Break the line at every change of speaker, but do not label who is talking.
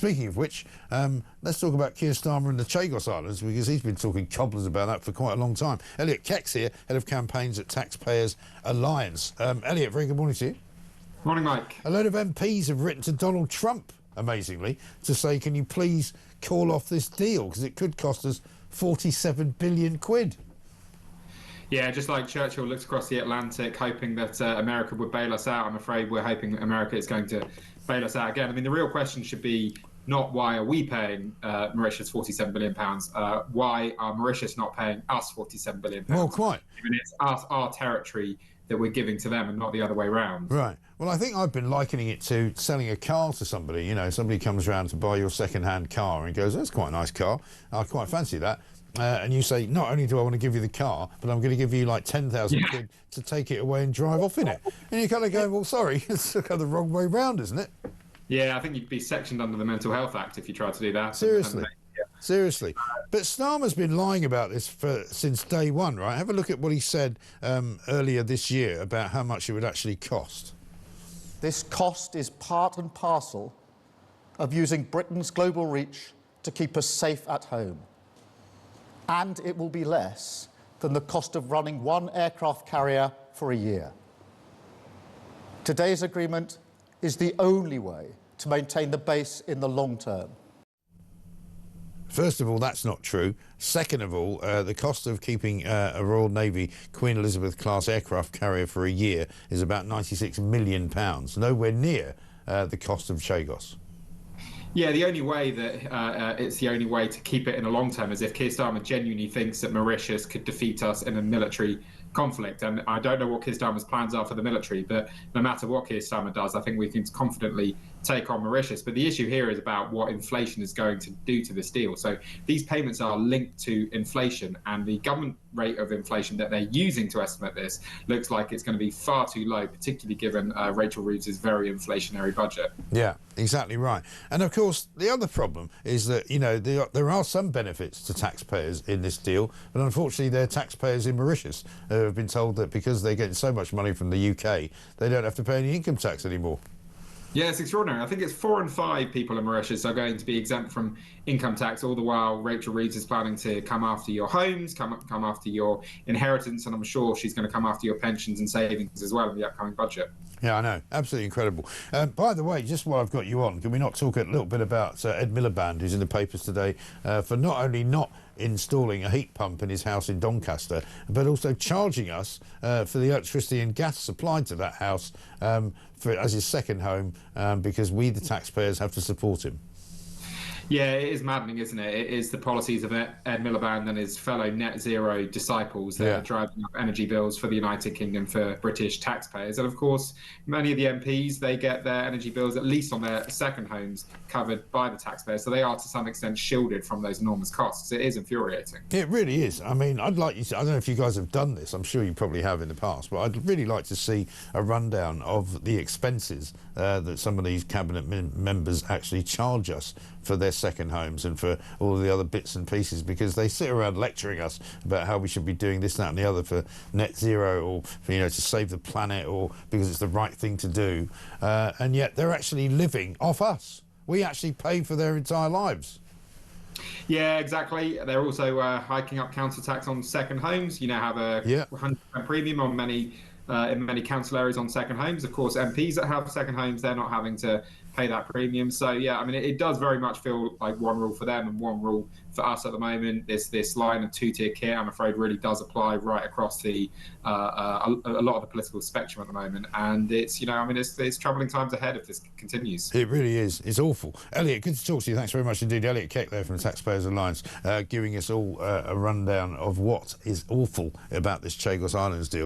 Speaking of which, let's talk about Keir Starmer and the Chagos Islands, because he's been talking cobblers about that for quite a long time. Elliot Keck's here, Head of Campaigns at Taxpayers Alliance. Elliot, very good morning to you.
Morning, Mike.
A load of MPs have written to Donald Trump, amazingly, to say, can you please call off this deal, because it could cost us 47 billion quid.
Yeah, just like Churchill looked across the Atlantic hoping that America would bail us out, I'm afraid we're hoping America is going to bail us out again. I mean, the real question should be not why are we paying Mauritius £47 billion, why are Mauritius not paying us £47 billion?
Well, quite.
I mean, it's our territory that we're giving to them and not the other way around.
Right. Well, I think I've been likening it to selling a car to somebody. You know, somebody comes around to buy your second-hand car and goes, that's quite a nice car, I quite fancy that. And you say, not only do I want to give you the car, but I'm going to give you like 10,000 quid to take it away and drive off in it. And you're kind of going, well, sorry, it's kind of the wrong way round, isn't it?
Yeah, I think you'd be sectioned under the Mental Health Act if you tried to do that.
Seriously. Seriously. But Starmer's been lying about this since day one, right? Have a look at what he said earlier this year about how much it would actually cost.
This cost is part and parcel of using Britain's global reach to keep us safe at home. And it will be less than the cost of running one aircraft carrier for a year. Today's agreement is the only way to maintain the base in the long term.
First of all, that's not true. Second of all, the cost of keeping a Royal Navy Queen Elizabeth class aircraft carrier for a year is about £96 million, nowhere near the cost of Chagos.
Yeah, the only way that it's the only way to keep it in the long term is if Keir Starmer genuinely thinks that Mauritius could defeat us in a military conflict. And I don't know what Keir Starmer's plans are for the military, but no matter what Keir Starmer does, I think we can confidently take on Mauritius. But the issue here is about what inflation is going to do to this deal. So these payments are linked to inflation, and the government rate of inflation that they're using to estimate this looks like it's going to be far too low, particularly given Rachel Reeves's very inflationary budget.
Yeah, exactly right. And of course, the other problem is that, you know, there are some benefits to taxpayers in this deal, but unfortunately they're taxpayers in Mauritius who have been told that because they're getting so much money from the UK, they don't have to pay any income tax anymore.
Yeah, it's extraordinary. I think it's 4 in 5 people in Mauritius are going to be exempt from income tax, all the while Rachel Reeves is planning to come after your homes, come after your inheritance, and I'm sure she's going to come after your pensions and savings as well in the upcoming budget.
Yeah, I know. Absolutely incredible. By the way, just while I've got you on, can we not talk a little bit about Ed Miliband, who's in the papers today, for not only not installing a heat pump in his house in Doncaster, but also charging us for the electricity and gas supplied to that house as his second home, because we, the taxpayers, have to support him.
Yeah, it is maddening, isn't it? It is the policies of Ed Miliband and his fellow net zero disciples that are driving up energy bills for the United Kingdom for British taxpayers. And of course, many of the MPs, they get their energy bills, at least on their second homes, covered by the taxpayers. So they are to some extent shielded from those enormous costs. It is infuriating. It
really is. I mean, I'd like you to, I don't know if you guys have done this, I'm sure you probably have in the past, but I'd really like to see a rundown of the expenses that some of these cabinet members actually charge us for their second homes and for all of the other bits and pieces, because they sit around lecturing us about how we should be doing this, that and the other for net zero, or for, you know, to save the planet, or because it's the right thing to do, and yet they're actually living off us. We actually pay for their entire lives.
Yeah, exactly. They're also hiking up council tax on second homes. You now have a 100% premium on many in many council areas on second homes. Of course, MPs that have second homes, they're not having to pay that premium. So yeah, I mean, it does very much feel like one rule for them and one rule for us at the moment. This line of two-tier kit, I'm afraid, really does apply right across the a lot of the political spectrum at the moment. And it's, you know, I mean, it's troubling times ahead if this continues.
It really is. It's awful. Elliot, good to talk to you. Thanks very much indeed. Elliot Keck there from the Taxpayers Alliance, giving us all a rundown of what is awful about this Chagos Islands deal.